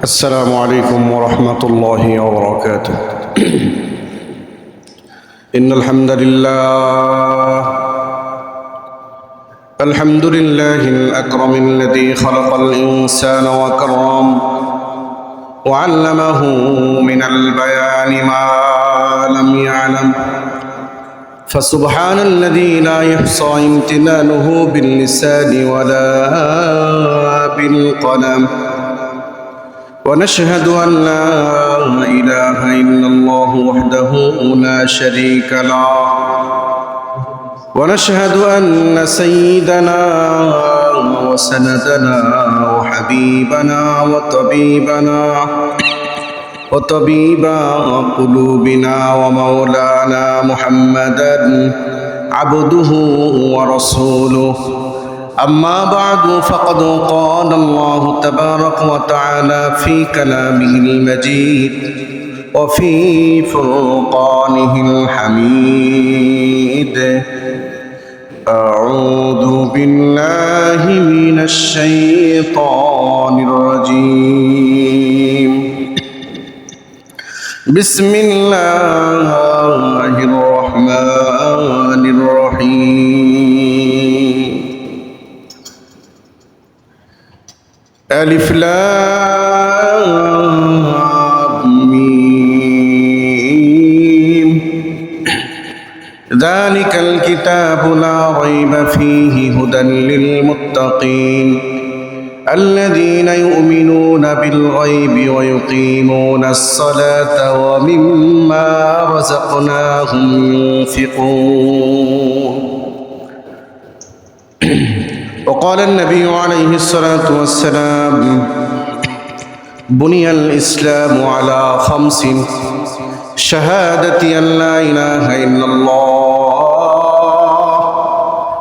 السلام عليكم ورحمة الله وبركاته. إن الحمد لله الأكرم الذي خلق الإنسان وكرم وعلمه من البيان ما لم يعلم، فسبحان الذي لا يحصى امتنانه باللسان ولا بالقلم، ونشهد أن لا إله إلا الله وحده لا شريك له، ونشهد أن سيدنا وسندنا وحبيبنا وطبيب قلوبنا ومولانا محمدا عبده ورسوله. أما بعد، فقد قال الله تبارك وتعالى في كلامه المجيد وفي فرقانه الحميد: أعوذ بالله من الشيطان الرجيم. بسم الله الرحمن الرحيم. ألف لام ميم. ذلك الكتاب لا ريب فيه هدى للمتقين الذين يؤمنون بالغيب ويقيمون الصلاة ومما رزقناهم ينفقون. وقال النبي عليه الصلاة والسلام: بني الإسلام على خمس: شهادة أن لا إله إلا الله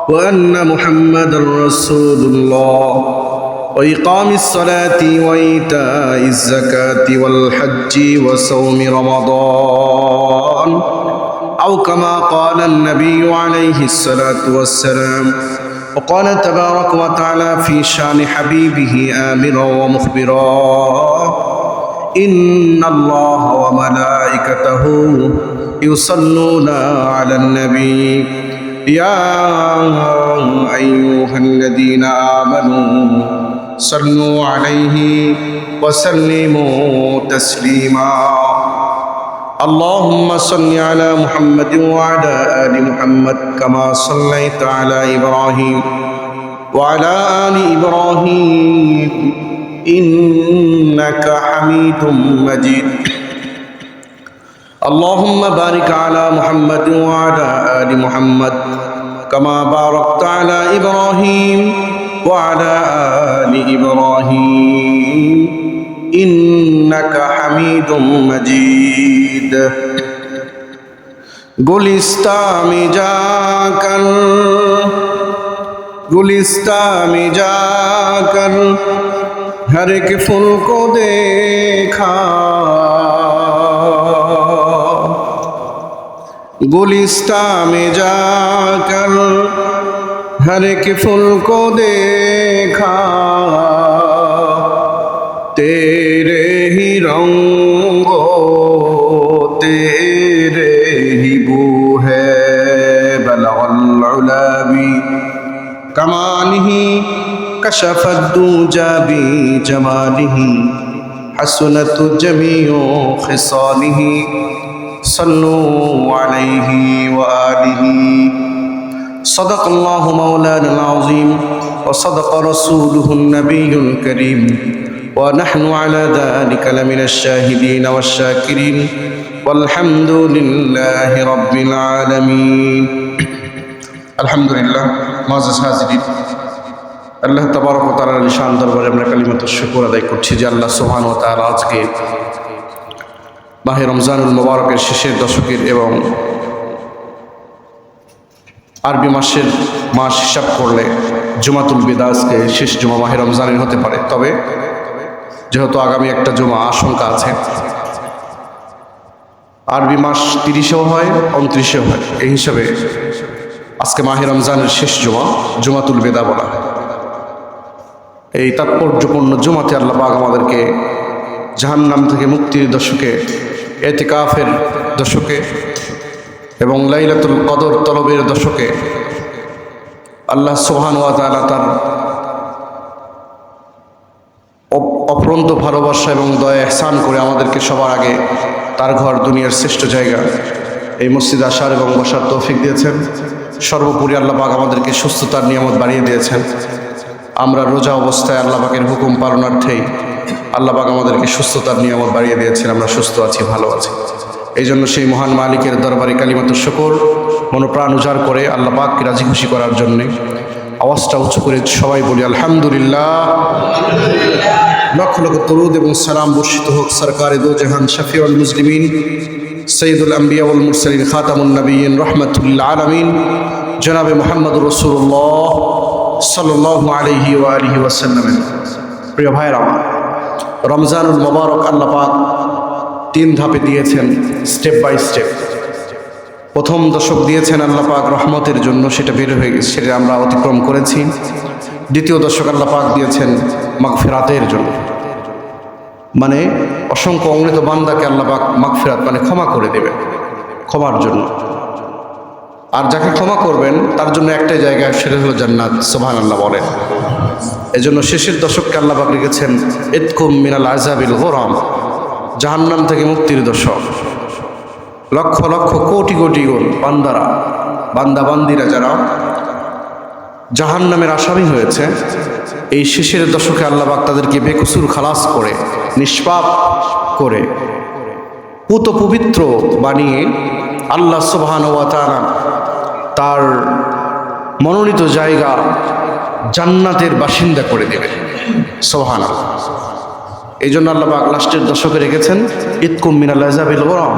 وأن محمدا رسول الله، وإقام الصلاة وإيتاء الزكاة والحج وصوم رمضان، أو كما قال النبي عليه الصلاة والسلام. وقال تبارك وتعالى في شان حبيبه آمرا ومخبرا: إن الله وملائكته يصلون على النبي يا أيها الذين آمنوا صلوا عليه وسلموا تسليما. اللهم صل على محمد وعلى آل محمد كما صليت على إبراهيم وعلى آل إبراهيم إنك حميد مجيد. اللهم بارك على محمد وعلى آل محمد كما باركت على إبراهيم وعلى آل إبراهيم إنك حميد مجيد. गुलिस्तां में जाकर हर एक फूल को देखा, गुलिस्तां में जाकर हर एक फूल को देखा, तेरे ही रंगो तेरे ही बू है, बलगल उला भी कमालिही कशफत दूजा भी जमालिही, हसनत जमीओ खिसालिही, सल्लू अलैहि व आलिही। सदक़ल्लाहु मौलाना अज़ीम व सदक़ रसूलुहुन नबियुल करीम व नहनु अला ज़ालिका लमिनश शाहिदीन वश्शाकिरीन वल्हम्दुलिल्लाहि रब्बिल आलमीन। আলহামদুলিল্লাহ। মুআজ্জাজ হাজিরিন, আল্লাহ তাবারক ওয়া তাআলার শান দরবারে আমরা কালিমাতুশ শুকর আদায় করছি যে আল্লাহ সুবহানাহু ওয়া তাআলা আজকে মাহে রমজানুল মুবারকের শেষের দশকের এবং আরবি মাসের মাস হিসাব করলে জুমাতুল বিদা আজকে শেষ জুমা মাহে রমজানের হতে পারে। তবে যেহেতু আগামী একটা জুমা আশঙ্কা আছে, আরবি মাস 30-এও হয় 29-এও হয়, এই হিসাবে আজকে মাহে রমজানের শেষ জুমা, জুমাতুল বিদা বলা হয়। এই তাৎপর্যপূর্ণ জুমাতে আল্লাহ পাক আমাদেরকে জাহান্নাম থেকে মুক্তির দশকে, এতেকাফের দশকে এবং লাইলাতুল কদর তলবের দশকে আল্লাহ সুবহানাহু ওয়া তাআলা তার অফুরন্ত ভালোবাসা এবং দয়া ইহসান করে আমাদেরকে সবার আগে তার ঘর দুনিয়ার শ্রেষ্ঠ জায়গা এই মসজিদে আসার এবং বসার তৌফিক দিয়েছেন। সর্বোপরি আল্লাহ পাক আমাদেরকে সুস্থতার নিয়ামত বাড়িয়ে দিয়েছেন। আমরা রোজা অবস্থায় আল্লাহ পাকের হুকুম পালনার্থেই আল্লাহ পাক আমাদেরকে সুস্থতার নিয়ামত বাড়িয়ে দিয়েছেন। আমরা সুস্থ আছি, ভালো আছি। এই জন্য সেই মহান মালিকের দরবারে কালিমাতুশ শুকর মনোপ্রাণ উজাড় করে আল্লাহ পাককে রাজি খুশি করার জন্যে আওয়াজটা উঁচু করে সবাই বলি আলহামদুলিল্লাহ। লক্ষ লক্ষ দরুদ এবং সালাম বর্ষিত হোক সরকারে দো জাহান শফিউল মুসলিমিন সৈয়দুল আম্বিয়া ওয়াল মুরসালিন খাতামুন নবিয়্যিন রাহমাতুল আলামিন জনাবে মুহাম্মদুর রাসূলুল্লাহ সাল্লাল্লাহু আলাইহি ওয়া আলিহি ওয়াসাল্লাম। প্রিয় ভাইরা আমার, রমজানুল মুবারক আল্লাহ পাক 3 ধাপে দিয়েছেন, স্টেপ বাই স্টেপ। প্রথম দশক দিয়েছেন আল্লাহ পাক রহমতের জন্য, সেটা বের হয়ে গেছে, সেটা আমরা অতিক্রম করেছি। দ্বিতীয় দশক আল্লাহ পাক দিয়েছেন মাগফিরাতের জন্য, মানে অসংখ্য অমৃত বান্দাকে আল্লাহ পাক মাগফিরাত মানে ক্ষমা করে দেবেন, ক্ষমার জন্য। আর যাকে ক্ষমা করবেন তার জন্য একটাই জায়গা, সেটা হলো জান্নাত। সুবহানাল্লাহ বলেন। এজন্য শেষের দশককে আল্লাহ পাক রেখেছেন ইতকুম মিনাল আযাবিল গুরাম, জাহান্নাম থেকে মুক্তির দশক। লক্ষ লক্ষ কোটি কোটি বান্দারা, বান্দা বান্দিরা যারা জাহান্নামের আসামি হয়েছে, এই শেষের দশকে আল্লাহ পাক তাদেরকে বেকসুর খালাস করে, নিষ্পাপ করে, পুত পবিত্র বানিয়ে আল্লাহ সুবহানাহু ওয়া তাআলা তার মনোনীত জায়গা জান্নাতের বাসিন্দা করে দেবেন। সুবহানাল্লাহ। এই জন্য আল্লাহ পাক লাস্টের দশকে রেখেছেন ইতকুম মিনাল আযাবিল গুরাম,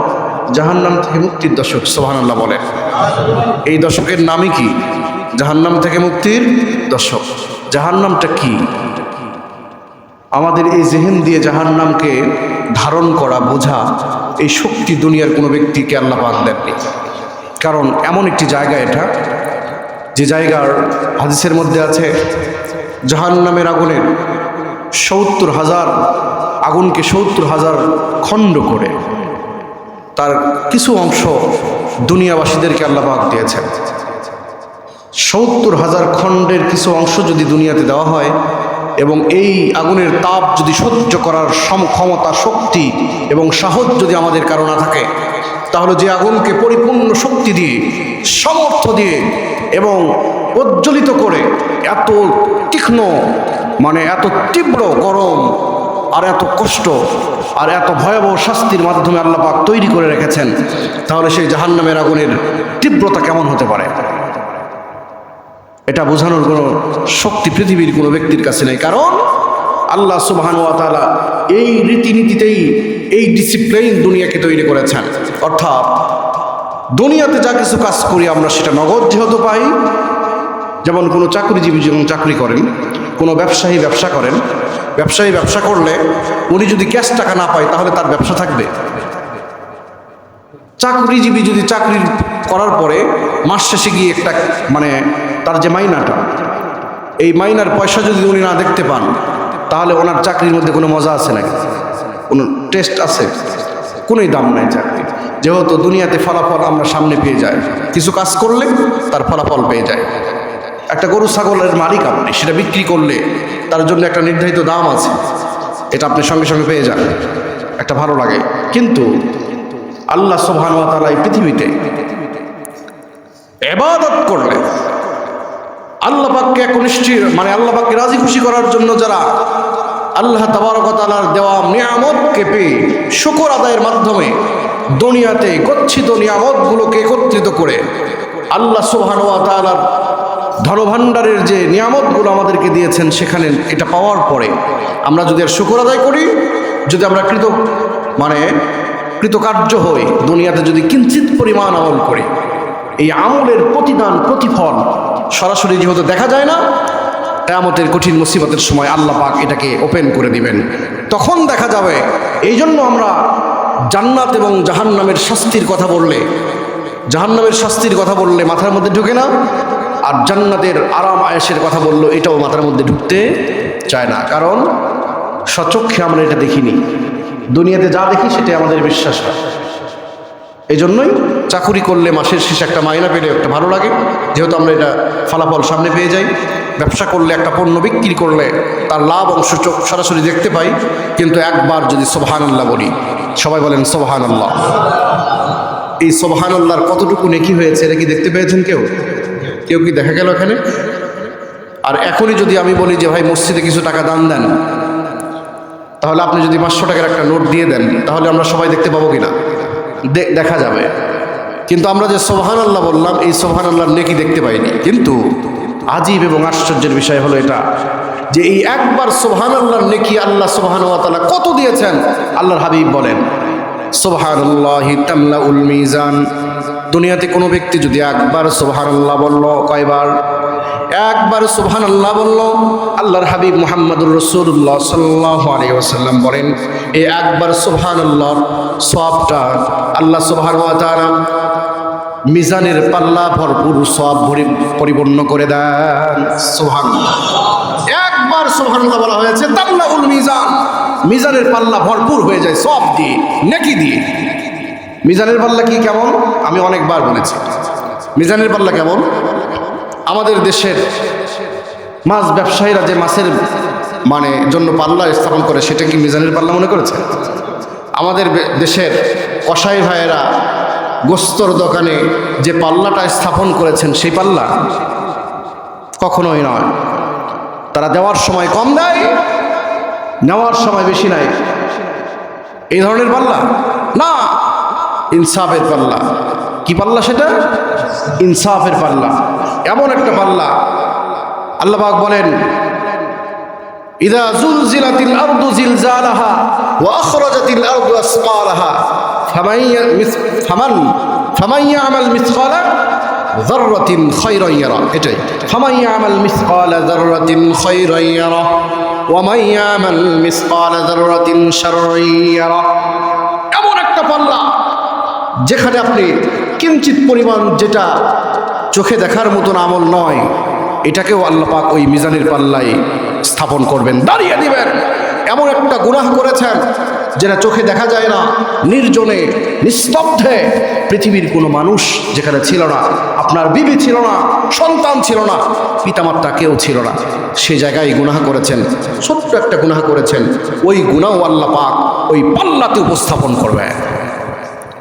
জাহান্নাম থেকে মুক্তির দশক। সুবহানাল্লাহ বলে। এই দশকের নামই কি? জাহান্নাম থেকে মুক্তির দশক। জাহান্নামটা কি? আমাদের এই জেহেন দিয়ে জাহান্নামকে ধারণ করা, বোঝা, এই শক্তি দুনিয়ার কোনো ব্যক্তিকে আল্লাহ পাক দেননি। কারণ এমন একটি জায়গা এটা, যে জায়গার হাদিসের মধ্যে আছে জাহান্নামের আগুনের 70,000 আগুনকে 70,000 খণ্ড করে তার কিছু অংশ দুনিয়াবাসীদেরকে আল্লাহ পাক দিয়েছেন। 70,000 খণ্ডের কিছু অংশ যদি দুনিয়াতে দেওয়া হয় এবং এই আগুনের তাপ যদি সহ্য করার ক্ষমতা, শক্তি এবং সাহস যদি আমাদের কারো না থাকে, তাহলে যে আগুনকে পরিপূর্ণ শক্তি দিয়ে, সামর্থ্য দিয়ে এবং প্রজ্বলিত করে এত তীক্ষ্ণ, মানে এত তীব্র গরম আর এত কষ্ট আর এত ভয়াবহ শাস্তির মাধ্যমে আল্লাহ পাক তৈরি করে রেখেছেন, তাহলে সেই জাহান্নামের আগুনের তীব্রতা কেমন হতে পারে? এটা বোঝানোর কোনো শক্তি পৃথিবীর কোনো ব্যক্তির কাছে নেই। কারণ আল্লাহ সুবহানাহু ওয়া তাআলা এই রীতিনীতিতেই, এই ডিসিপ্লিন দুনিয়াকে তৈরি করেছেন। অর্থাৎ দুনিয়াতে যা কিছু কাজ করি আমরা, সেটা নগদ যেহেতু পাই, যেমন কোনো চাকরিজীবী যেমন চাকরি করেন, কোনো ব্যবসায়ী ব্যবসা করেন, ব্যবসায়ী ব্যবসা করলে উনি যদি ক্যাশ টাকা না পায় তাহলে তার ব্যবসা থাকবে? চাকরিজীবী যদি চাকরি করার পরে মাস শেষে গিয়ে একটা, মানে তার যে মাইনাটা, এই মাইনার পয়সা যদি উনি না দেখতে পান, তাহলে ওনার চাকরির মধ্যে কোনো মজা আছে নাকি? কোনো টেস্ট আছে? কোনোই দাম নাই চাকরি। যেহেতু দুনিয়াতে ফলাফল আমরা সামনে পেয়ে যাই, কিছু কাজ করলে তার ফলাফল পেয়ে যায়। একটা গরু ছাগলের মালিক আপনি, সেটা বিক্রি করলে তার জন্য একটা নির্ধারিত দাম আছে, এটা আপনি সঙ্গে সঙ্গে পেয়ে যান, একটা ভালো লাগে। কিন্তু আল্লাহ সুবহানাহু ওয়া তাআলা এই পৃথিবীতে ইবাদত করলে, আল্লাহ পাককে একনিষ্ঠ, মানে আল্লাহ পাককে রাজি খুশি করার জন্য যারা আল্লাহ তাবারক ওয়া তাআলার দেওয়া নিয়ামতকে পেয়ে শুকর আদায়ের মাধ্যমে দুনিয়াতে গচ্ছিত নিয়ামতগুলোকে একত্রিত করে আল্লাহ সুবহানাহু ওয়া তাআলার ধনভাণ্ডারের যে নিয়ামতগুলো আমাদেরকে দিয়েছেন, সেখানে এটা পাওয়ার পরে আমরা যদি আর শুকর আদায় করি, যদি আমরা কৃতকার্য হই, দুনিয়াতে যদি কিঞ্চিত পরিমাণ আমল করি, এই আমলের প্রতিদান, প্রতিফল সরাসরি যেহেতু দেখা যায় না, কিয়ামতের কঠিন মুসিবতের সময় আল্লাহ পাক এটাকে ওপেন করে দিবেন, তখন দেখা যাবে। এই জন্য আমরা জান্নাত এবং জাহান্নামের শাস্তির কথা বললে, জাহান্নামের শাস্তির কথা বললে মাথার মধ্যে ঢুকে না, আর জান্নাতের আরাম আয়েশের কথা বললো এটাও মাথার মধ্যে ঢুকতে চায় না। কারণ সচক্ষে আমরা এটা দেখিনি, দুনিয়াতে যা দেখি সেটাই আমাদের বিশ্বাস হয়। এই জন্যই চাকুরি করলে মাসের শেষে একটা মাইনা পেলে একটা ভালো লাগে, যেহেতু আমরা এটা ফলাফল সামনে পেয়ে যাই। ব্যবসা করলে একটা পণ্য বিক্রি করলে তার লাভ অংশ চোখ সরাসরি দেখতে পাই। কিন্তু একবার যদি সুবহানাল্লাহ বলি, সবাই বলেন সুবহানাল্লাহ, এই সুবহানাল্লাহর কতটুকু নেকি হয়েছে এটা কি দেখতে পেয়েছেন কেউ? কেউ কি দেখা গেল এখানে? আর এখনই যদি আমি বলি যে ভাই মসজিদে কিছু টাকা দান দেন, তাহলে আপনি যদি 500 টাকার একটা নোট দিয়ে দেন, তাহলে আমরা সবাই দেখতে পাবো কিনা? দেখা যাবে। কিন্তু আমরা যে সুবহানাল্লাহ বললাম, এই সুবহানাল্লাহর নেকি দেখতে পাইনি। কিন্তু আজীব এবং আশ্চর্যের বিষয় হলো এটা যে এই একবার সুবহানাল্লাহর নেকি আল্লাহ সুবহানাহু ওয়া তাআলা কত দিয়েছেন। আল্লাহর হাবিব বলেন সুবহানাল্লাহি তামলাউল মিজান। দুনিয়াতে কোনো ব্যক্তি যদি একবার সুবহানাল্লাহ বলল, কয়বার? একবার সুবহানাল্লাহ বলল, আল্লাহর হাবিব মুহাম্মদুর রাসূলুল্লাহ সাল্লাল্লাহু আলাইহি ওয়াসাল্লাম বলেন এই একবার সুবহানাল্লাহর সওয়াবটা আল্লাহ সুবহানাহু ওয়া তাআলা মিজানের পাল্লা ভরপুর সওয়াব পরিপূর্ণ করে দেন। সুবহানাল্লাহ, একবার সুবহানাল্লাহ বলা হয়েছে, তামলাউল মিজান, মিজানের পাল্লা ভরপুর হয়ে যায় সওয়াব দিয়ে, নেকি দিয়ে। মিজানের পাল্লা কি কেমন আমি অনেকবার বলেছি। মিজানের পাল্লা কেমন? আমাদের দেশের মাছ ব্যবসায়ীরা যে মাছের জন্য পাল্লা স্থাপন করে, সেটা কি মিজানের পাল্লা মনে করেছে? আমাদের দেশের কসাই ভাইয়েরা গোস্তর দোকানে যে পাল্লাটা স্থাপন করেছেন, সেই পাল্লা কখনোই নয়। তারা দেওয়ার সময় কম দেয়, নেওয়ার সময় বেশি নেয়। এই ধরনের পাল্লা না, ইনসাফের পাল্লা। কি পাল্লা সেটা? ইনসাফের পাল্লা। এমন একটা পাল্লা আল্লাহ পাক বলেন ইযা যুলজিলাতিল আরদু জিলজালাহা ওয়া আখরাজাতিল আরদু আসকালাহা ফামান ইয়ামাল মিসকালা যাররাতিন খায়রান ইয়ারা। এটাই, ফামান ইয়ামাল মিসকালা যাররাতিন খায়রান ইয়ারা ওয়া মান ইয়ামাল মিসকালা যাররাতিন শাররান ইয়ারা। এমন একটা পাল্লা যেখানে আপনি কিঞ্চিত পরিমাণ, যেটা চোখে দেখার মতন আমল নয়, এটাকেও আল্লাহ পাক ওই মিজানের পাল্লায় স্থাপন করবেন, দাঁড়িয়ে দিবেন। এমন একটা গুনাহ করেছেন যেটা চোখে দেখা যায় না, নির্জনে নিস্তব্ধে, পৃথিবীর কোনো মানুষ যেখানে ছিল না, আপনার বিবি ছিল না, সন্তান ছিল না, পিতামাতা কেউ ছিল না, সে জায়গায় গুনাহ করেছেন, ছোট্ট একটা গুনাহ করেছেন। ওই গুনাহ আল্লাহ পাক ওই পাল্লাতে উপস্থাপন করবে।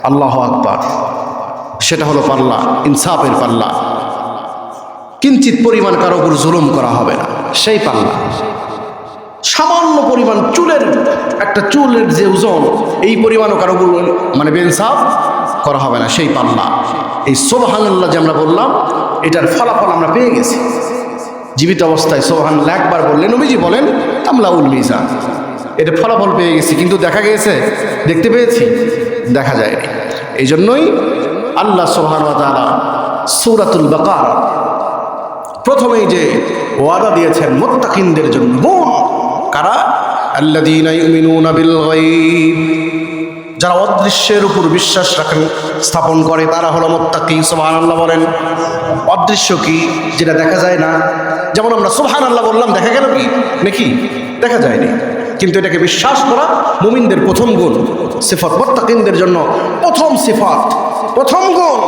আল্লাহু আকবার। সেটা হলো পাল্লা, ইনসাফের পাল্লা। কিঞ্চিত পরিমাণ কারো উপর জুলুম করা হবে না, সেই পাল্লা। সামান্য পরিমাণ চুলের, একটা চুলের যে ওজন, এই পরিমাণও কারো উপর বেইনসাফ করা হবে না, সেই পাল্লা। এই সুবহানাল্লাহ যে আমরা বললাম, এটার ফলাফল আমরা পেয়ে গেছি। জীবিত অবস্থায় সুবহানাল্লাহ একবার বললেন, নবীজি বলেন তামলাউল মিজান, এটা ফলাফল পেয়ে গেছি। কিন্তু দেখা গেছে, দেখতে পেয়েছি? দেখা যায়নি। এই জন্যই আল্লাহ সুবহানাহু ওয়া তাআলা সূরাতুল বাকারা প্রথমেই যে ওয়াদা দিয়েছেন মুত্তাকিনদের জন্য, কারা? আল্লাযীনা ইউমিনুনা বিল গায়ব, যারা অদৃশ্যের উপর বিশ্বাস রাখেন, স্থাপন করে, তারা হলো মুত্তাকি। সুবহানাল্লাহ বলেন। অদৃশ্য কি? যেটা দেখা যায় না। যেমন আমরা সুবহানাল্লাহ বললাম, দেখা গেল কি? নাকি দেখা যায়নি, কিন্তু এটাকে বিশ্বাস করা মুমিনদের প্রথম গুণ, সিফাত। মুত্তাকিনদের জন্য প্রথম সিফাত, প্রথম গুণ।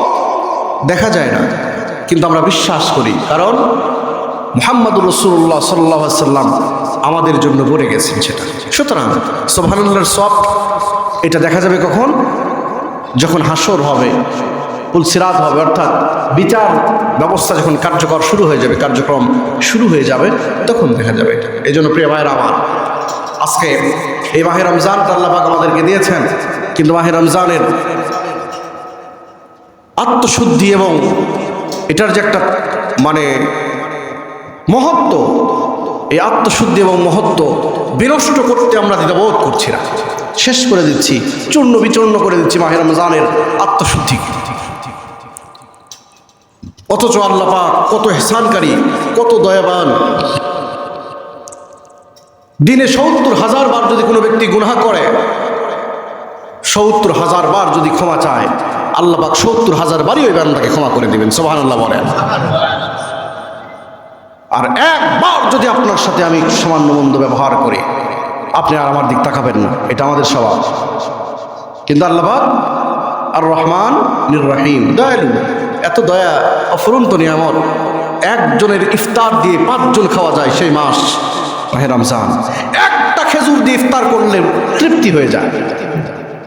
দেখা যায় না কিন্তু আমরা বিশ্বাস করি, কারণ মুহাম্মদুর রাসূলুল্লাহ সাল্লাল্লাহু আলাইহি ওয়াসাল্লাম আমাদের জন্য বলে গেছেন সেটা। সুতরাং সুবহানাল্লাহর সওয়াব এটা দেখা যাবে কখন? যখন হাসর হবে, পুলসিরাত হবে, অর্থাৎ বিচার ব্যবস্থা যখন কার্যকর শুরু হয়ে যাবে, কার্যক্রম শুরু হয়ে যাবে, তখন দেখা যাবে এটা। এই জন্য প্রিয় ভাইয়েরা আমার, আজকে এই মাহে রমজানটা আল্লাহ পাক আমাদেরকে দিয়েছেন, কিন্তু মাহে রমজানের আত্মশুদ্ধি এবং এটার যে একটা মহত্ব, এই আত্মশুদ্ধি এবং মহত্ব বিনষ্ট করতে আমরা দ্বিধাবোধ করছি না, শেষ করে দিচ্ছি, চূর্ণ বিচূর্ণ করে দিচ্ছি মাহে রমজানের আত্মশুদ্ধি। অথচ আল্লাহ পাক কত ইহসানকারী, কত দয়াবান। দিনে ৭০,০০০ বার যদি কোনো ব্যক্তি গুনাহ করে, ৭০,০০০ বার যদি ক্ষমা চায়, আল্লাহ পাক ৭০,০০০ বারই ওই বান্দাকে ক্ষমা করে দিবেন। সুবহানাল্লাহ বলেন। আর একবার যদি আপনার সাথে আমি সামান্য মন্দ ব্যবহার করি, আপনি আর আমার দিক তাকাবেন না, এটা আমাদের স্বভাব। কিন্তু আল্লাহ পাক আর রহমান নির রহিম, দয়ালু, এত দয়া, অফুরন্ত নিয়ামত। একজনের ইফতার দিয়ে 5 জন খাওয়া যায় সেই মাস মাহে রমজান। একটা খেজুর দিয়ে ইফতার করলে তৃপ্তি হয়ে যায়,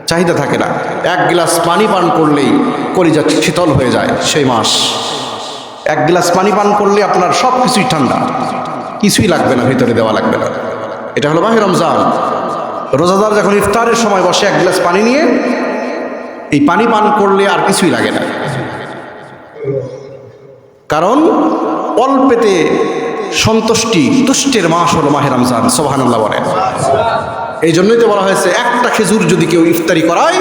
চাহিদা থাকে না। 1 গ্লাস পানি পান করলেই কলিজা শীতল হয়ে যায় সেই মাস। 1 গ্লাস পানি পান করলে আপনার সব কিছুই ঠান্ডা, কিছুই লাগবে না, ভিতরে দেওয়া লাগবে না। এটা হলো মাহে রমজান। রোজাদার যখন ইফতারের সময় বসে 1 গ্লাস পানি নিয়ে, এই পানি পান করলে আর কিছুই লাগে না, কারণ অল্পেতে সন্তুষ্টি, তুষ্টের মাস হলো মাহে রমজান। সুবহানাল্লাহ বলেন। এই জন্যই তো বলা হয়েছে একটা খেজুর যদি কেউ ইফতারি করায়,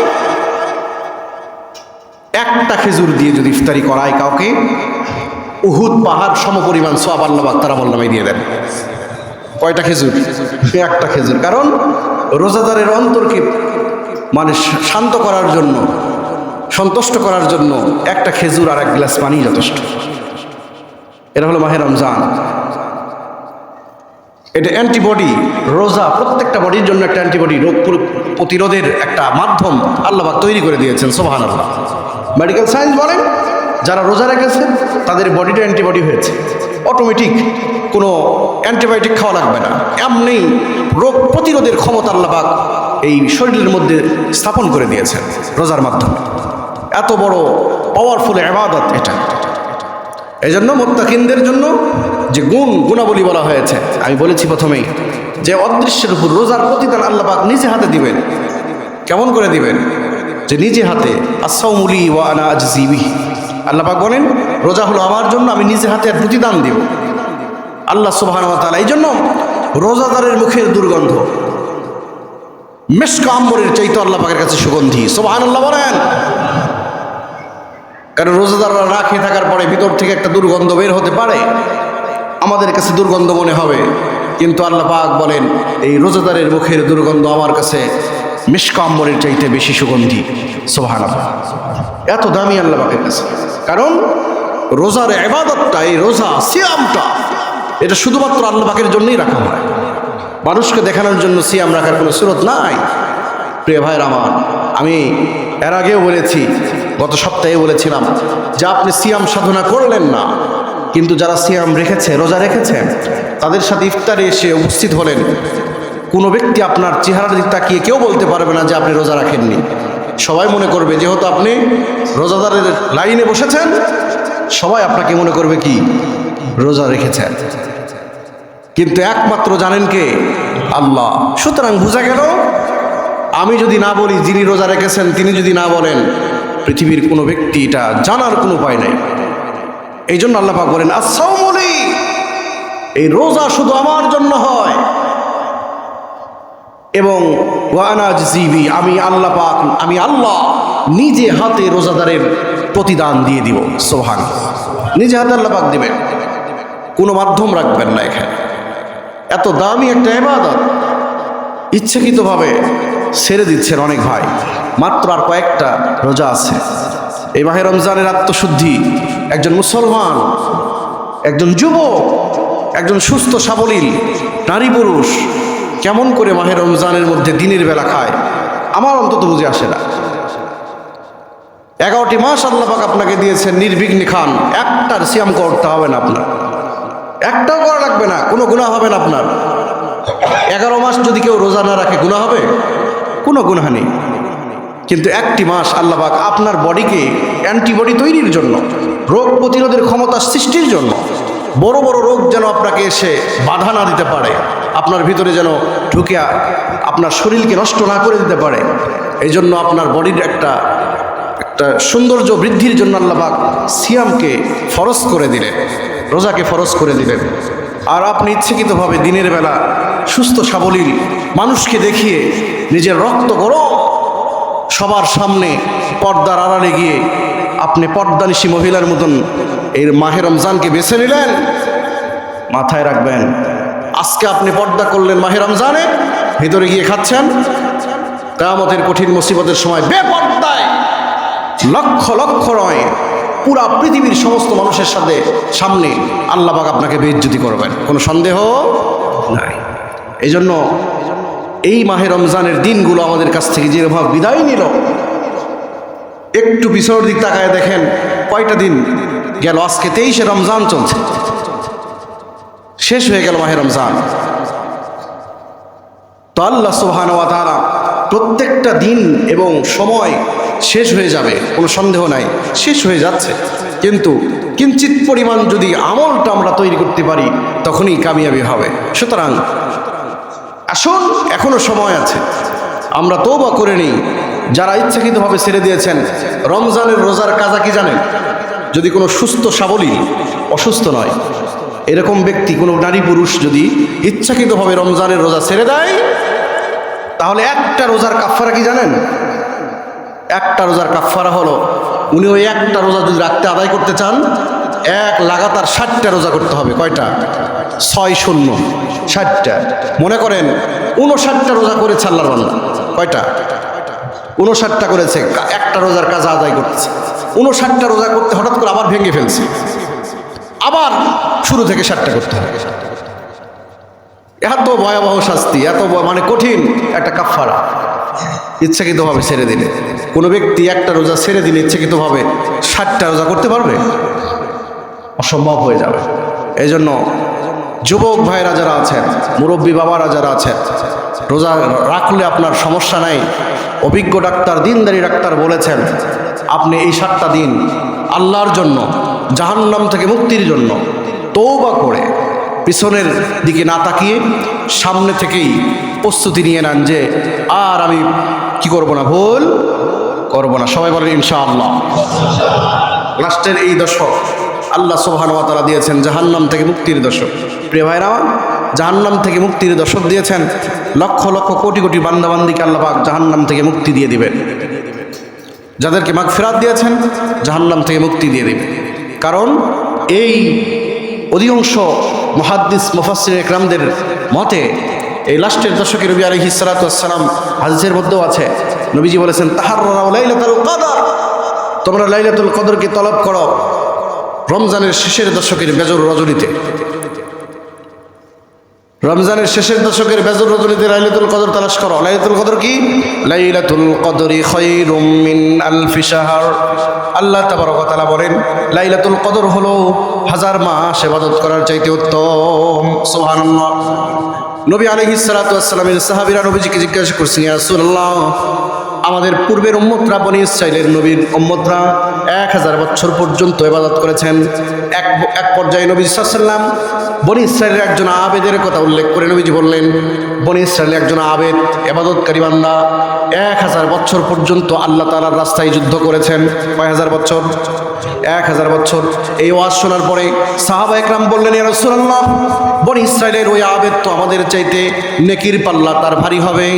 একটা খেজুর দিয়ে যদি ইফতারি করায় কাউকে, উহুদ পাহাড় সমপরিমাণ সওয়াব আল্লাহ পাক তার আমলনামায় দিয়ে দেন। কয়টা খেজুর? একটা খেজুর। কারণ রোজাদারের অন্তরকে মানে শান্ত করার জন্য, সন্তুষ্ট করার জন্য একটা খেজুর আর 1 গ্লাস পানি যথেষ্ট। এটা হলো মাহে রমজান। এটা অ্যান্টিবডি। রোজা প্রত্যেকটা বডির জন্য একটা অ্যান্টিবডি, রোগ প্রতিরোধের একটা মাধ্যম আল্লাহ পাক তৈরি করে দিয়েছেন। সুবহানাল্লাহ। মেডিকেল সায়েন্স বলেন, যারা রোজা রেখেছে তাদের বডিটা অ্যান্টিবডি হয়েছে, অটোমেটিক, কোনো অ্যান্টিবায়োটিক খাওয়া লাগবে না, এমনি রোগ প্রতিরোধের ক্ষমতা আল্লাহ পাক এই শরীরের মধ্যে স্থাপন করে দিয়েছেন রোজার মাধ্যমে। এত বড় পাওয়ারফুল ইবাদত এটা। এই জন্য মুত্তাকিনদের জন্য যে গুণাবলী বলা হয়েছে, আমি বলেছি প্রথমেই যে অদৃশ্যের উপর রোজার প্রতিদান আল্লাহ পাক নিজে হাতে দিবেন। কেমন করে দিবেন? যে নিজে হাতে, আস-সাওমু লি ওয়া আনা আজজি বিহি। আল্লাহ পাক বলেন রোজা হলো আমার জন্য, আমি নিজে হাতে আর প্রতিদান দিব। আল্লাহ সুবহানাহু ওয়া তাআলা। এই জন্য রোজাদারের মুখের দুর্গন্ধ মিশক আম্বরের চাইতে আল্লাহ পাকের কাছে সুগন্ধি। সুবহানাল্লাহ বলেন। কারণ রোজাদাররা না খেয়ে থাকার পরে ভিতর থেকে একটা দুর্গন্ধ বের হতে পারে, আমাদের কাছে দুর্গন্ধ মনে হবে, কিন্তু আল্লাহ পাক বলেন এই রোজাদারের মুখের দুর্গন্ধ আমার কাছে মিশক আম্বরের চাইতে বেশি সুগন্ধি। সুবহানাল্লাহ। এত দামি আল্লাহ পাকের কাছে। কারণ রোজার ইবাদতটা, এই রোজা সিয়ামটা, এটা শুধুমাত্র আল্লাহ পাকের জন্যই রাখা হয়, মানুষকে দেখানোর জন্য সিয়াম রাখার কোনো সুরত নাই। প্রিয় ভাইয়ের আমার, আমি এর আগেও বলেছি, গত সপ্তাহে বলেছিলাম যে আপনি সিয়াম সাধনা করলেন না, কিন্তু যারা সিয়াম রেখেছে, রোজা রেখেছে, তাদের সাথে ইফতারে এসে উপস্থিত হলেন, কোনো ব্যক্তি আপনার চেহারার দিকে তাকিয়ে কেউ বলতে পারবে না যে আপনি রোজা রাখেননি। সবাই মনে করবে যেহেতু আপনি রোজাদারের লাইনে বসেছেন, সবাই আপনাকে মনে করবে কি রোজা রেখেছেন। কিন্তু একমাত্র জানেন কে? আল্লাহ। সুতরাং বোঝা গেল, আমি যদি না বলি, যিনি রোজা রেখেছেন তিনি যদি না বলেন, পৃথিবীর কোনো ব্যক্তি এটা জানার কোনো উপায় নাই। এই জন্য আল্লাহ পাক বলেন আস-সাওমু লি, এই রোজা শুধু আমার জন্য হয়, এবং ওয়া আনা আজজি বিহি, আমি আল্লাহ পাক, আমি আল্লাহ নিজে হাতে রোজাদারের প্রতিদান দিয়ে দিব। সুবহানাল্লাহ। নিজে হাতে আল্লাহ পাক দিবেন, কোনো মাধ্যম রাখবেন না এখানে। এত দামি একটা ইবাদত ইচ্ছাকৃতভাবে ছেড়ে দিচ্ছেন অনেক ভাই। মাত্র আর কয়েকটা রোজা আছে। এই মাহে রমজানের আত্মশুদ্ধি, একজন মুসলমান, একজন যুবক, একজন সুস্থ সাবলীল নারী পুরুষ কেমন করে মাহে রমজানের মধ্যে দিনের বেলা খায়, আমার অন্তত বুঝে আসে না। 11টি মাস আল্লাহ পাক আপনাকে দিয়েছেন, নির্বিঘ্নে খান। একটার সিয়াম করতে হবে না আপনার, একটাও করা লাগবে না, কোনো গুনাহ হবে না আপনার। 11 মাস যদি কেউ রোজা না রাখে গুনাহ হবে? কোনো গুনাহ নেই। কিন্তু 1টি মাস আল্লাহ পাক আপনার বডিকে অ্যান্টিবডি তৈরির জন্য, রোগ প্রতিরোধের ক্ষমতা সৃষ্টির জন্য, বড় বড় রোগ যেন আপনাকে এসে বাধা না দিতে পারে, আপনার ভিতরে যেন ঢুকে আপনার শরীরকে নষ্ট না করে দিতে পারে, এই জন্য আপনার বডির একটা সৌন্দর্য বৃদ্ধির জন্য আল্লাহ পাক সিয়ামকে ফরজ করে দিলেন, রোজাকে ফরজ করে দিলেন। আর আপনি ইচ্ছাকৃতভাবে দিনের বেলা সুস্থ সাবলীল মানুষকে দেখিয়ে নিজের রক্ত গরম সবার সামনে পর্দার আড়ালে গিয়ে আপনি পর্দানিশী মহিলার মতন এই মাহে রমজানকে বেছে নিলেন। মাথায় রাখবেন, আজকে আপনি পর্দা করলেন মাহে রমজানে, ভিতরে গিয়ে খাচ্ছেন, কিয়ামতের কঠিন মুসিবতের সময় বেপর্দায় লক্ষ লক্ষ নয় পুরা পৃথিবীর সমস্ত মানুষের সামনে আল্লাহ পাক আপনাকে বেইজ্জতি করবেন, কোনো সন্দেহ নাই। এই জন্য এই মাহে রমজানের দিনগুলো আমাদের কাছ থেকে যেভাবে বিদায় নিল, একটু পিছনের দিক তাকায় দেখেন কয়টা দিন গেল। আজকে 23শে রমজান চলছে, শেষ হয়ে গেল মাহে রমজান। তো আল্লাহ সুবহানাহু ওয়া তাআলা প্রত্যেকটা দিন এবং সময় শেষ হয়ে যাবে, কোনো সন্দেহ নাই, শেষ হয়ে যাচ্ছে। কিন্তু কিঞ্চিত পরিমাণ যদি আমলটা আমরা তৈরি করতে পারি তখনই কামিয়াবি হবে। সুতরাং আসুন, এখনো সময় আছে, আমরা তওবা করে নিই। যারা ইচ্ছাকৃতভাবে ছেড়ে দিয়েছেন, রমজানের রোজার কাজা কি জানেন? যদি কোনো সুস্থ সাবলীল, অসুস্থ নয়, এরকম ব্যক্তি, কোনো নারী পুরুষ যদি ইচ্ছাকৃতভাবে রমজানের রোজা ছেড়ে দেয়, তাহলে একটা রোজার কাফফারা কি জানেন? একটা রোজার কাফফারা হলো, উনি ওই একটা রোজা যদি রাখতে আদায় করতে চান, এক লাগাতার 60টা রোজা করতে হবে। কয়টা? 6 60টা। মনে করেন 59টা রোজা করেছে আল্লাহর বান্দা। কয়টা? 59টা করেছে, একটা রোজার কাজা আদায় করতেছে। 59টা রোজা করতে হঠাৎ করে আবার ভেঙে ফেলছে, আবার শুরু থেকে 60টা করতে হবে। এত ভয়াবহ শাস্তি, এত মানে কঠিন একটা কাফফারা ইচ্ছাকৃতভাবে ছেড়ে দিলে। কোনো ব্যক্তি একটা রোজা ছেড়ে দিলে ইচ্ছাকৃতভাবে 60টা রোজা করতে পারবে? অসম্ভব হয়ে যাবে। এই জন্য যুবক ভাইরা যারা আছেন, মুরব্বী বাবারা যারা আছেন, রোজা রাখলে আপনার সমস্যা নাই। অভিজ্ঞ ডাক্তার, দিনদারি ডাক্তার বলেছেন, আপনি এই 7টা দিন আল্লাহর জন্য, জাহান্নাম থেকে মুক্তির জন্য তওবা করে পিছনের দিকে না তাকিয়ে সামনে থেকেই প্রস্তুতি নিয়ে নেন যে আর আমি কি করব না, ভুল করব না। সবাই বলেন ইনশাআল্লাহ। লাস্টের এই দশক আল্লাহ সুবহানাহু ওয়া তাআলা দিয়েছেন জাহান্নাম থেকে মুক্তির দশক। প্রিয় ভাইরা, জাহান্নাম থেকে মুক্তির দশক দিয়েছেন। লক্ষ লক্ষ কোটি কোটি বান্দাবান্দিকে আল্লাহ পাক জাহান্নাম থেকে মুক্তি দিয়ে দিবেন। যাদেরকে মাগফিরাত দিয়েছেন, জাহান্নাম থেকে মুক্তি দিয়ে দিবেন। কারণ এই অধিকাংশ মুহাদ্দিস মুফাসসির ইকরামদের মতে এই লাস্টের দশকে নবী আলাইহিস সালাতু ওয়াস সালাম, হাদিসের মধ্যেও আছে, নবীজি বলেছেন, তাহাররাউ লাইলাতুল কদর, তোমরা লাইলাতুল কদরকে তলব করো রমজানের শেষের দশকের বেজর রজনীতে। রমজানের শেষের দশকের বেজর রজনীতে লাইলাতুল কদর তালাশ করো। লাইলাতুল কদর কি? লাইলাতুল কদরি খায়রুম মিন আলফি শাহর। আল্লাহ তাবারক ওয়া তাআলা বলেন, লাইলাতুল কদর হলো 1000 মাস ইবাদত করার চাইতে উত্তম। সুবহানাল্লাহ। নবী আলাইহিস সালাতু ওয়াস সালামের সাহাবীরা নবীজিকে জিজ্ঞাসা করছেন, ইয়া রাসূলুল্লাহ, আমাদের পূর্বের উম্মতরা, বনি ইসরাইলের নবীর উম্মতরা 1000 বছর পর্যন্ত ইবাদত করেছেন। এক পর্যায়ে নবী সাল্লাল্লাহু আলাইহি ওয়াসাল্লাম বনি ইসরাইলের একজন আবেদের কথা উল্লেখ করে নবীজি বললেন, বনি ইসরাইলের একজন আবেদ, ইবাদতকারী বান্দা 1000 বছর পর্যন্ত আল্লাহ তাআলার রাস্তায় যুদ্ধ করেছেন। কয় হাজার বছর? 1000 বছর। এই ওয়াজ শোনার পরে সাহাবা একরাম বললেন, ইয়া রাসূলুল্লাহ, বনি ইসরাইলের ওই আবেদ তো আমাদের চাইতে নেকির পাল্লা তার ভারী হবে,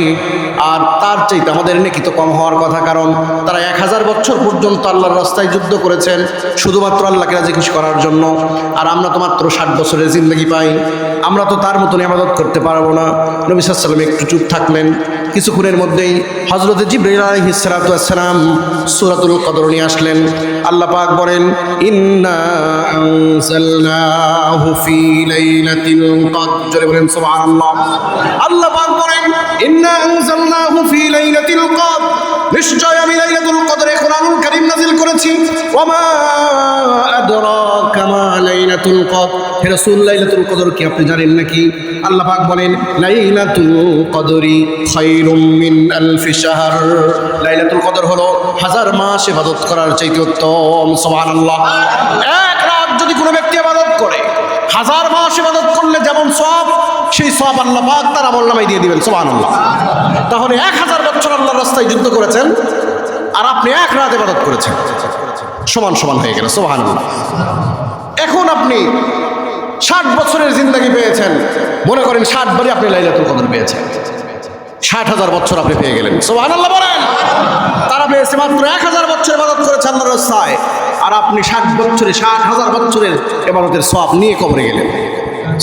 আর তার চাইতে আমাদের নেকি তো কম হওয়ার কথা। কারণ তারা 1000 বছর পর্যন্ত আল্লাহর রাস্তায় যুদ্ধ করেছেন শুধুমাত্র আল্লাহকে রাজি খুশি করার জন্য, আর আমরা তো মাত্র 60 বছরের জিন্দগি পাই, আমরা তো তার মতন ইবাদত করতে পারবো না। নবী সাল্লাল্লাহু আলাইহি ওয়াসাল্লাম একটু চুপ থাকলেন। কিছুক্ষণের মধ্যেই হযরত জিবরাইল আলাইহিস সালাতু ওয়াস সালাম সূরাতুল কদর নিয়ে আসলেন। আল্লাহ পাক বলেন, ইন্না আনজালনাহু ফি লাইলাতিল কদর। জোরে বলেন সুবহানাল্লাহ। আল্লাহ পাক বলেন, ইন্না আনজালনাহু ফি লাইলাতিল কদর, নিশ্চয় আমি লাইলাতুল কদরে কোরআনুল কারীম নাযিল করেছি। ওয়া মা আদরাকা মা লাইলাতুল কদর। হে রাসূল, লাইলাতুল কদর কি আপনি জানেন নাকি? আল্লাহ পাক বলেন, লাইলাতুল কদরি খায়রুম মিন আলফি শাহর। লাইলাতুল কদর হলো 1000 মাস ইবাদত করার চাইতে উত্তম। সুবহানাল্লাহ। এক রাত যদি কোনো ব্যক্তি ইবাদত করে, 1000 মাস ইবাদত করলে যেমন সওয়াব, সেই সওয়াব আল্লাহ পাক তার আমলনামায় দিয়ে দিবেন। সুবহানাল্লাহ। তাহলে 1000 বছর আল্লাহর রাস্তায় যুদ্ধ করেছেন, আর আপনি এক রাত ইবাদত করেছেন, সমান সমান হয়ে গেল। সুবহানাল্লাহ। এখন আপনি 60 বছরের জিন্দেগি পেয়েছেন, মনে করেন 60 বারে আপনি লাইলাতুল কদর পেয়েছেন, 60,000 বছর আপনি পেয়ে গেলেন। সুবহানাল্লাহ বলেন। তারা পেয়েছে মাত্র 1000 বছর ইবাদত করেছে আল্লাহর রাস্তায়, আর আপনি 60,000 বছরের ইবাদতের সওয়াব নিয়ে কবরে গেলেন।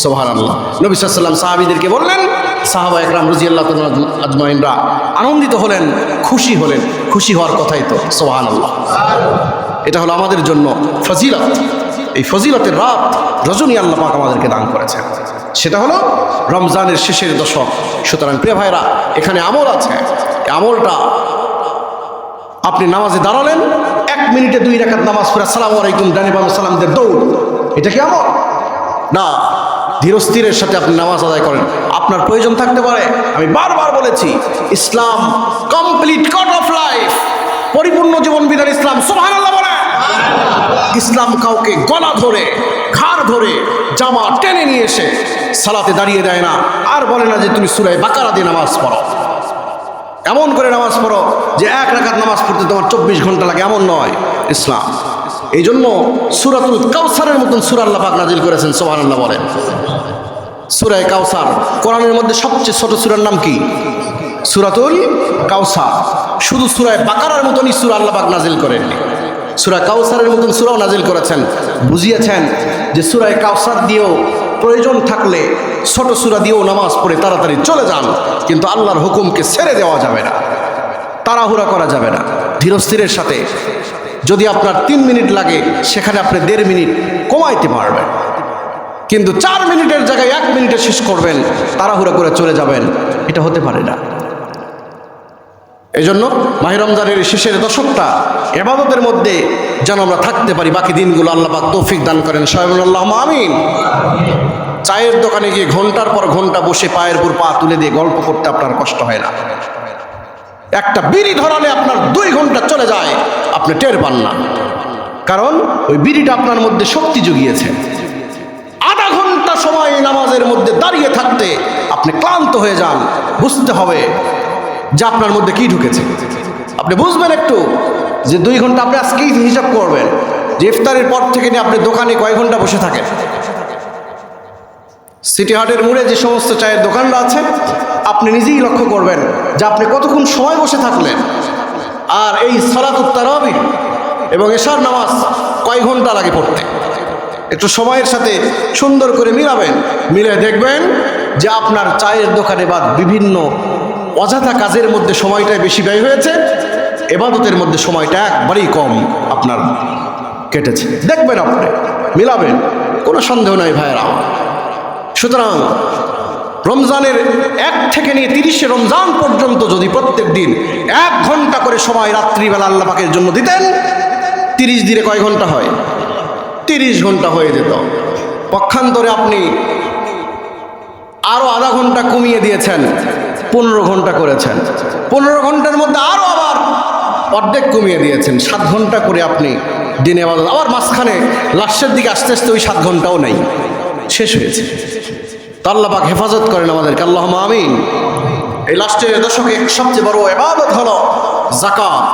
সুবহানাল্লাহ। নবী সাল্লাল্লাহু আলাইহি ওয়াসাল্লাম সাহাবীদেরকে বললেন, সাহাবা একরাম রাদিয়াল্লাহু তাআলা আজমাইনরা আনন্দিত হলেন, খুশি হলেন। খুশি হওয়ার কথাই তো। সুবহানাল্লাহ। এটা হলো আমাদের জন্য ফজিলত। এই ফজিলতের রাত রজনী আল্লাহ পাক আমাদেরকে দান করেছেন। সেটা হলো রমজানের শেষের দশক। সুতরাং প্রিয় ভাইরা, এখানে আমল আছে। এই আমলটা আপনি নামাজে দাঁড়ালেন, 1 মিনিটে 2 রাকাত নামাজ পড়ে আসসালামু আলাইকুম ডানে বামে সালামদের দৌড়, এটা কি আমল? না, ধীরস্থিরের সাথে আপনি নামাজ আদায় করেন। আপনার প্রয়োজন থাকতে পারে, আমি বারবার বলেছি, ইসলাম কমপ্লিট কাট অফ লাইফ, পরিপূর্ণ জীবন বিধান ইসলাম। সুবহানাল্লাহ বলে। ইসলাম কাউকে গলা ধরে ঘাড় ধরে জামা টেনে নিয়ে এসে সালাতে দাঁড়িয়ে দেয় না, আর বলে না যে তুমি সূরা বাকারা দিয়ে নামাজ পড়ো, এমন করে নামাজ পড়ো যে 1 রাকাত নামাজ পড়তে তোমার 24 ঘন্টা লাগে, এমন নয় ইসলাম। এই জন্য সূরাতুল কাউসারের মতন সূরা আল্লাহ পাক নাজিল করেছেন। সুবহানাল্লাহ বলেন। সূরা কাউসার কোরআনের মধ্যে সবচেয়ে ছোট সূরার নাম কি? সূরাতুল কাউসার। শুধু সূরা বাকারার মতনই সূরা আল্লাহ পাক নাজিল করেননি, সূরা কাউসারের মতন সূরাও নাজিল করেছেন। বুঝিয়েছেন যে সূরা কাউসার দিয়েও প্রয়োজন থাকলে ছোট সূরা দিয়েও নামাজ পড়ে তাড়াতাড়ি চলে যান, কিন্তু আল্লাহর হুকুমকে ছেড়ে দেওয়া যাবে না, তাড়াহুড়া করা যাবে না। ধীরস্থিরের সাথে যদি আপনার 3 মিনিট লাগে, সেখানে আপনি 1.5 মিনিট কমাইতে পারবেন, কিন্তু 4 মিনিটের জায়গায় 1 মিনিটে শেষ করবেন, তাড়াহুড়া করে চলে যাবেন, এটা হতে পারে না। এই জন্য মাহে রমজানের শেষের দশকটা ইবাদতের মধ্যে যেন আমরা থাকতে পারি, বাকি দিনগুলো আল্লাহ পাক তৌফিক দান করেন। আল্লাহুম্মা আমিন। চায়ের দোকানে গিয়ে ঘন্টার পর ঘন্টা বসে পায়ের উপর পা তুলে দিয়ে গল্প করতে আপনার কষ্ট হয় না? একটা বিড়ি ধরালে আপনার 2 ঘন্টা চলে যায়, আপনি টের পান না, কারণ ওই বিড়িটা আপনার মধ্যে শক্তি জুগিয়েছে। আধা ঘন্টা সময় নামাজের মধ্যে দাঁড়িয়ে থাকতে আপনি ক্লান্ত হয়ে যান, বুঝতে হবে যে আপনার মধ্যে কি ঢুকেছে। আপনি বুঝবেন একটু যে 2 ঘন্টা আপনি আজকেই হিসাব করবেন যে ইফতারের পর থেকে নিয়ে আপনি দোকানে কয় ঘন্টা বসে থাকেন। সিটি হাটের মোড়ে যে সমস্ত চায়ের দোকানরা আছে, আপনি নিজেই লক্ষ্য করবেন যে আপনি কতক্ষণ সময় বসে থাকলেন। আর এই সালাতুত তারাবিহ এবং এশার নামাজ কয় ঘন্টা লাগে পড়তে, একটু সময়ের সাথে সুন্দর করে মিলাবেন, মিলে দেখবেন যে আপনার চায়ের দোকানে বা বিভিন্ন অযথা কাজের মধ্যে সময়টাই বেশি ব্যয় হয়েছে, ইবাদতের মধ্যে সময়টা একবারেই কম আপনার কেটেছে। দেখবেন, আপনি মিলাবেন, কোনো সন্দেহ নাই ভাইয়েরা। সুতরাং রমজানের 1 থেকে নিয়ে 30 রমজান পর্যন্ত যদি প্রত্যেক দিন 1 ঘন্টা করে সময় রাত্রিবেলা আল্লাহ পাকের জন্য দিতেন, 30 দিনে কয় ঘন্টা হয়? 30 ঘন্টা হয়ে যেত। পক্ষান্তরে আপনি আরো আধা ঘন্টা কমিয়ে দিয়েছেন, 15 ঘন্টা করেছেন। 15 ঘন্টার মধ্যে আরো আবার অর্ধেক কমিয়ে দিয়েছেন, 7 ঘন্টা করে আপনি দিনে ইবাদত। আবার মাঝখানে লাস্টের দিকে আস্তে আস্তে ওই 7 ঘন্টাও নেই, শেষ হয়েছে। তো আল্লাহ পাক হেফাজত করেন আমাদেরকে, আল্লাহুম্মা আমিন। এই লাস্টের দশকে সবচেয়ে বড় ইবাদত হলো যাকাত।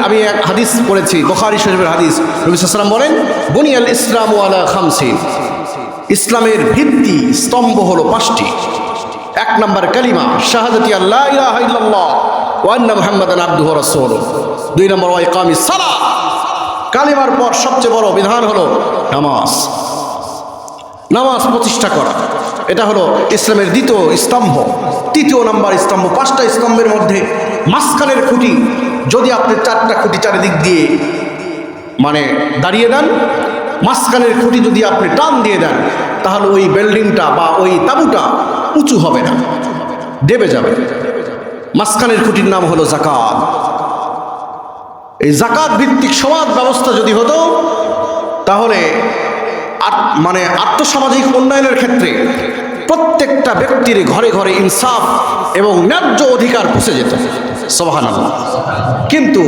আমি এক হাদিস পড়েছি, বুখারী শরীফের হাদিস। নবী সাল্লাল্লাহু আলাইহি ওয়াসাল্লাম বলেন, বুনিয়াল ইসলামু আলা খামসিন, ইসলামের ভিত্তি স্তম্ভ হলো 5টি। 1 নম্বর কালিমা শাহাদাতি আল্লা ইলাহা ইল্লাল্লাহ ওয়া আন্না মুহাম্মাদান আবদুহু ওয়া রাসূলুহু। 2 নম্বর ওয়া ইকামিস সালাহ। কালিমার পর সবচেয়ে বড় বিধান হলো নামাজ, নামাজ প্রতিষ্ঠা করা। এটা হলো ইসলামের 2য় স্তম্ভ। 3য় নম্বর স্তম্ভ। 5টা স্তম্ভের মধ্যে মাঝখানের খুঁটি যদি আপনি 4টা খুঁটি চারিদিক দিয়ে দাঁড়িয়ে দেন, মাঝখানের খুঁটি যদি আপনি টান দিয়ে দেন, তাহলে ওই বিল্ডিংটা বা ওই তাঁবুটা উঁচু হবে না, দেবে যাবে। মাঝখানের খুঁটির নাম হলো যাকাত। এই যাকাত ভিত্তিক সমাজ ব্যবস্থা যদি হতো, তাহলে আর্থসামাজিক উন্নয়নের ক্ষেত্রে প্রত্যেকটা ব্যক্তির ঘরে ঘরে ইনসাফ এবং ন্যায্য অধিকার পৌঁছে যেত। সুবহানাল্লাহ। কিন্তু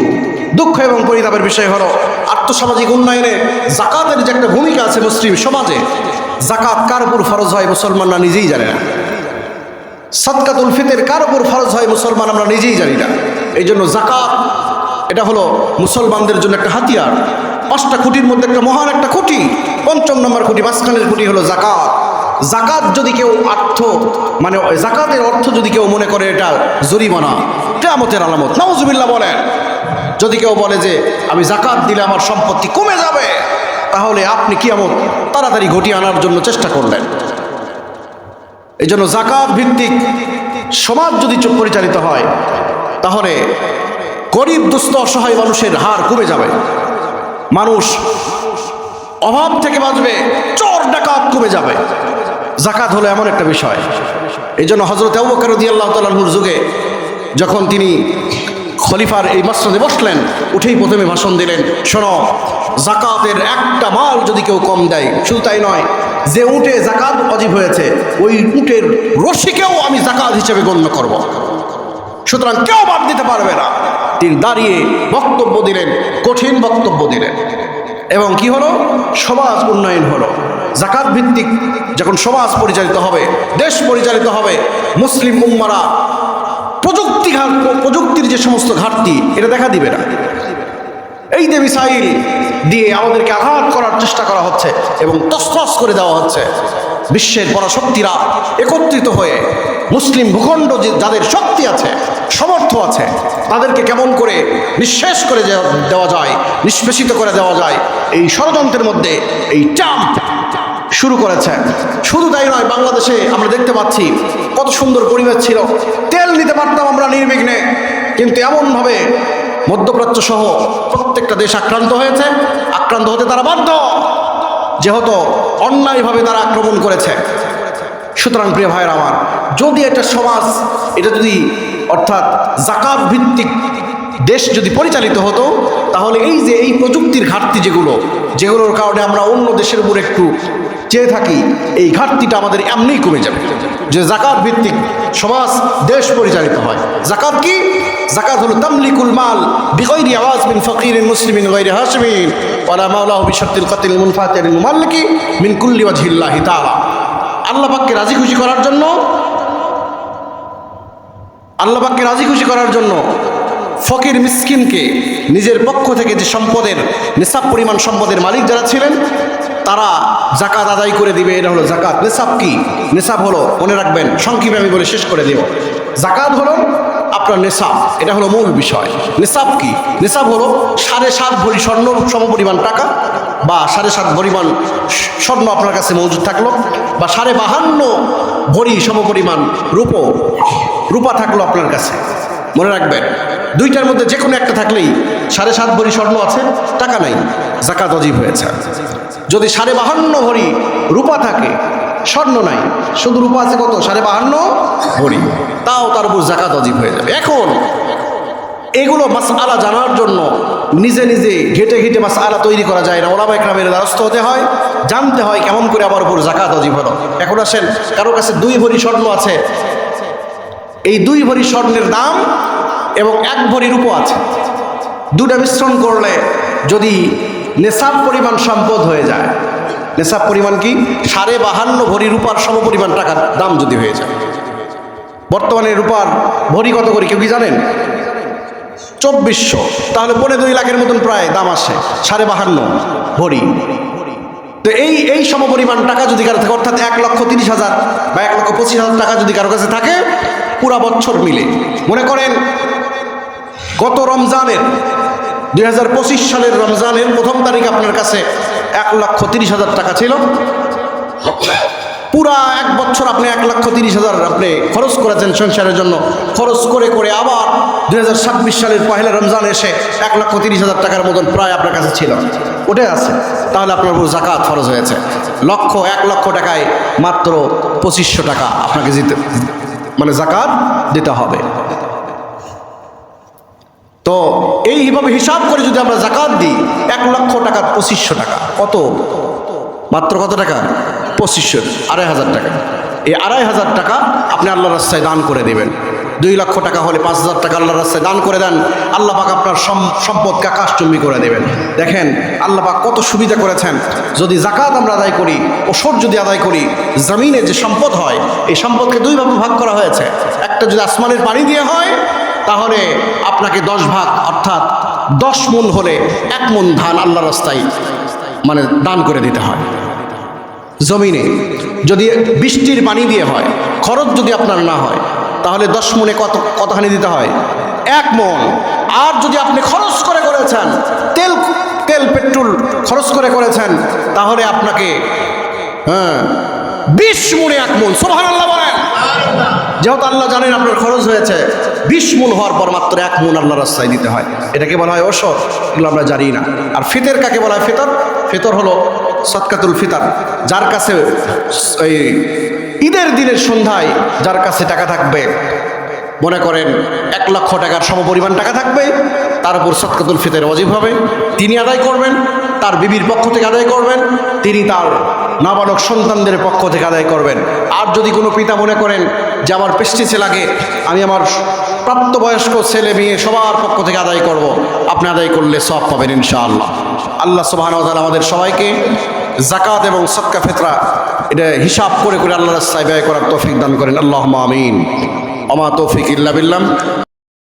দুঃখ এবং পরিতাপের বিষয় হলো, আর্থসামাজিক উন্নয়নে যাকাতের যে একটা ভূমিকা আছে মুসলিম সমাজে, যাকাত কার উপর ফরজ হয় মুসলমানরা নিজেই জানে না। সাদকাতুল ফিতর কার উপর ফরজ হয় মুসলমান আমরা নিজেই জানি না। এই জন্য যাকাত এটা হলো মুসলমানদের জন্য একটা হাতিয়ার। 5টা খুঁটির মধ্যে একটা মহান একটা খুঁটি, 5ম নম্বর খুঁটি, মাঝখানের খুঁটি হলো যাকাত। যাকাত যদি কেউ যাকাতের অর্থ যদি কেউ মনে করে এটা জরিমানা, কিয়ামতের আলামত, নাউজুবিল্লাহ বলেন। যদি কেউ বলে যে আমি যাকাত দিলে আমার সম্পত্তি কমে যাবে, তাহলে আপনি কিয়ামত তাড়াতাড়ি ঘটিয়ে আনার জন্য চেষ্টা করলেন। এই জন্য যাকাত ভিত্তিক সমাজ যদি পরিচালিত হয়, তাহলে গরিব দুস্থ অসহায় মানুষের হার কমে যাবে। মানুষ অভাব থেকে বাঁচবে, চোর ডাকাত কমে যাবে। যাকাত হলো এমন একটা বিষয়। এই জন্য হযরত আবু বকর রাদিয়াল্লাহু তাআলা আনহুর যুগে যখন তিনি খলিফার এই মসনদে বসলেন, উঠেই প্রথমে ভাষণ দিলেন, শোনো, যাকাতের একটা মাল যদি কেউ কম দেয়, শুধু তাই নয়, যে উটে যাকাত ওয়াজিব হয়েছে ওই উটের রশিকেও আমি যাকাত হিসেবে গণ্য করব, সুতরাং কেউ বাদ দিতে পারবে না। তিনি দাঁড়িয়ে বক্তব্য দিলেন, কঠিন বক্তব্য দিলেন, এবং কি হলো, সমাজ উন্নয়ন হলো। যাকাত ভিত্তিক যখন সমাজ পরিচালিত হবে, দেশ পরিচালিত হবে, মুসলিম উম্মারা প্রযুক্তির যে সমস্ত ঘাটতি এটা দেখা দিবে না। এই যে মিসাইল দিয়ে আমাদেরকে আঘাত করার চেষ্টা করা হচ্ছে এবং তছনছ করে দেওয়া হচ্ছে, বিশ্বের পরাশক্তিরা একত্রিত হয়ে মুসলিম ভূখণ্ড যাদের শক্তি আছে, সমর্থ আছে, তাদেরকে কেমন করে নিঃশেষ করে দেওয়া যায়, নিষ্পেষিত করে দেওয়া যায়, এই ষড়যন্ত্রের মধ্যে এই ট্রাম্প শুরু করেছে। শুধু তাই নয়, বাংলাদেশে আমরা দেখতে পাচ্ছি কত সুন্দর পরিবেশ ছিল, তেল নিতে পারতাম আমরা নির্বিঘ্নে, কিন্তু এমনভাবে মধ্যপ্রাচ্য সহ প্রত্যেকটা দেশ আক্রান্ত হয়েছে, আক্রান্ত হতে তারা বাধ্য, যেহেতু অন্যায়ভাবে তারা আক্রমণ করেছে। সুতরাং প্রিয় ভাইয়ের আমার, যদি একটা সমাজ, এটা যদি অর্থাৎ যাকাত ভিত্তিক দেশ যদি পরিচালিত হতো, তাহলে এই যে এই প্রযুক্তির ঘাটতি যেগুলোর কারণে আমরা অন্য দেশের উপর একটু চেয়ে থাকি, এই ঘাটতিটা আমাদের এমনিই কমে যাবে। যে যাকাত ভিত্তিক সমাজ, দেশ পরিচালিত হয়। যাকাত কি? যাকাত হলো তামলিকুল মাল বিগাইরি আওয়াজ মিন ফকিরিন মুসলিমিন গায়রি হাশিমিন ওয়ালা মাওলাহু বিশারতিল কাতিল মুনফাতিল মুমাল্লিকি মিন কুল্লি ওয়াজহিল্লাহি তাআলা। আল্লাহ পাককে রাজি খুশি করার জন্য, আল্লাহ পাককে রাজি খুশি করার জন্য ফকির মিসকিনকে নিজের পক্ষ থেকে যে সম্পদের নিসাব পরিমাণ সম্পদের মালিক যারা ছিলেন তারা যাকাত আদায় করে দিবে। এটা হলো যাকাত। নিসাব কি? নিসাব হলো, মনে রাখবেন, সংক্ষেপে আমি বলে শেষ করে দেব। যাকাত হলো আপনার নিসাব, এটা হলো মূল বিষয়। নিসাব কি? নিসাব হলো 7.5 ভরি স্বর্ণ সমপরিমাণ টাকা, বা 7.5 পরিমাণ স্বর্ণ আপনার কাছে মজুদ থাকলো, বা 52 ভরি সমপরিমাণ রূপা থাকলো আপনার কাছে। মনে রাখবেন, দুইটার মধ্যে যে কোনো একটা থাকলেই 7.5 ভরি স্বর্ণ আছে, টাকা নাই, যাকাত ওয়াজিব হয়েছে। যদি 52.5 ভরি রূপা থাকে, স্বর্ণ নাই, শুধু রূপা আছে কত? 52.5 ভরি, তাও তার উপর যাকাত ওয়াজিব হয়ে যাবে। এখন এগুলো মাসআলা জানার জন্য নিজে নিজে ঘেটে ঘেটে মাসআলা তৈরি করা যায় না, ওলামা ইকরামের দ্বারস্থ হতে হয়, জানতে হয় কেমন করে আমার উপর যাকাত ওয়াজিব হলো। এখন আসেন, কারো কাছে 2 ভরি স্বর্ণ আছে, এই 2 ভরি স্বর্ণের দাম এবং 1 ভরি রূপো আছে, দুটা মিশ্রণ করলে যদি নেশাব পরিমাণ সম্পদ হয়ে যায়, নেশাব পরিমাণ কি? 52.5 ভরি রূপার সমপরিমাণ টাকার দাম যদি হয়ে যায়। বর্তমানে রূপার ভরি কত করে কেউ কি জানেন? 2400। তাহলে 2.5 লাখের মতন প্রায় দাম আসে 52.5 ভরি। তো এই সমপরিমাণ টাকা যদি কারো থাকে, অর্থাৎ 1,30,000 বা 1,25,000 টাকা যদি কারো কাছে থাকে, পুরা বছর মিলে, মনে করেন গত রমজানের 2025 সালের রমজানের 1ম তারিখ আপনার কাছে 1,30,000 টাকা ছিল, পুরা 1 বছর আপনি 1,30,000 আপনি খরচ করেছেন সংসারের জন্য, খরচ করে করে আবার 2026 সালের পহেলা রমজান এসে 1,30,000 টাকার মতন প্রায় আপনার কাছে ছিল, ওটাই আছে। তাহলে আপনার উপর যাকাত ফরজ হয়েছে। 1 লক্ষ টাকায় মাত্র 2500 টাকা আপনাকে যাকাত দিতে হবে। তো এইভাবে হিসাব করে যদি আমরা যাকাত দিই, 1 লক্ষ টাকা 2500 টাকা, কত? মাত্র কত টাকা? 2500, 2,500 টাকা। এই 2,500 টাকা আপনি আল্লাহর রাস্তায় দান করে দেবেন। 2 লক্ষ টাকা হলে 5,000 টাকা আল্লাহর রাস্তায় দান করে দেন, আল্লাহ পাক আপনার সম্পদকে আকাশচুম্বী করে দেবেন। দেখেন আল্লাহ পাক কত সুবিধা করেছেন। যদি যাকাত আমরা আদায় করি, ওষুধ যদি আদায় করি, জমিনে যে সম্পদ হয়, এই সম্পদকে 2 ভাগে ভাগ করা হয়েছে। একটা যদি আসমানের পানি দিয়ে হয়, তাহলে আপনাকে 10 ভাগ, অর্থাৎ 10 মণ হলে 1 মণ ধান আল্লাহর রাস্তায় দান করে দিতে হয়। জমিনে যদি বৃষ্টির পানি দিয়ে হয়, খরচ যদি আপনার না হয়, তাহলে 10 মণে কতখানি দিতে হয়? 1 মণ। আর যদি আপনি খরচ করে করেছেন, তেল পেট্রোল খরচ করে করেছেন, তাহলে আপনাকে 20 মণে 1 মণ। সুবহানাল্লাহ বলেন। যেহেতু আল্লাহ জানেন আপনার খরচ হয়েছে, 20 মণ হওয়ার পর মাত্র 1 মণ আল্লাহর রাস্তায় দিতে হয়। এটাকে বলা হয় ওষুধ, এগুলো আমরা জানি না। আর ফিতর কাকে বলা হয়? ফিতর হলো সদকাতুল ফিতর, যার কাছে এই ঈদের দিনের সন্ধ্যায় যার কাছে টাকা থাকবে, মনে করেন 1 লক্ষ টাকার সমপরিমাণ টাকা থাকবে, তার উপর সদকাতুল ফিতর ওয়াজিব হবে, তিনি আদায় করবেন, তার বিবির পক্ষ থেকে আদায় করবেন, তিনি তার নাবালক সন্তানদের পক্ষ থেকে আদায় করবেন। আর যদি কোনো পিতা মনে করেন যে আমার পেস্টিসে লাগে, আমি আমার প্রাপ্তবয়স্ক ছেলে মেয়ে সবার পক্ষ থেকে আদায় করব, আপনি আদায় করলে সওয়াব পাবেন ইনশাআল্লাহ। আল্লাহ সুবহানাহু ওয়া তাআলা আমাদের সবাইকে যাকাত এবং সদকা ফিতরা এটা হিসাব করে করে আল্লাহর রাস্তায় ব্যয় করার তৌফিক দান করেন। আল্লাহুম্মা আমিন। ওমা তৌফিক ইল্লা বিল্লাহ।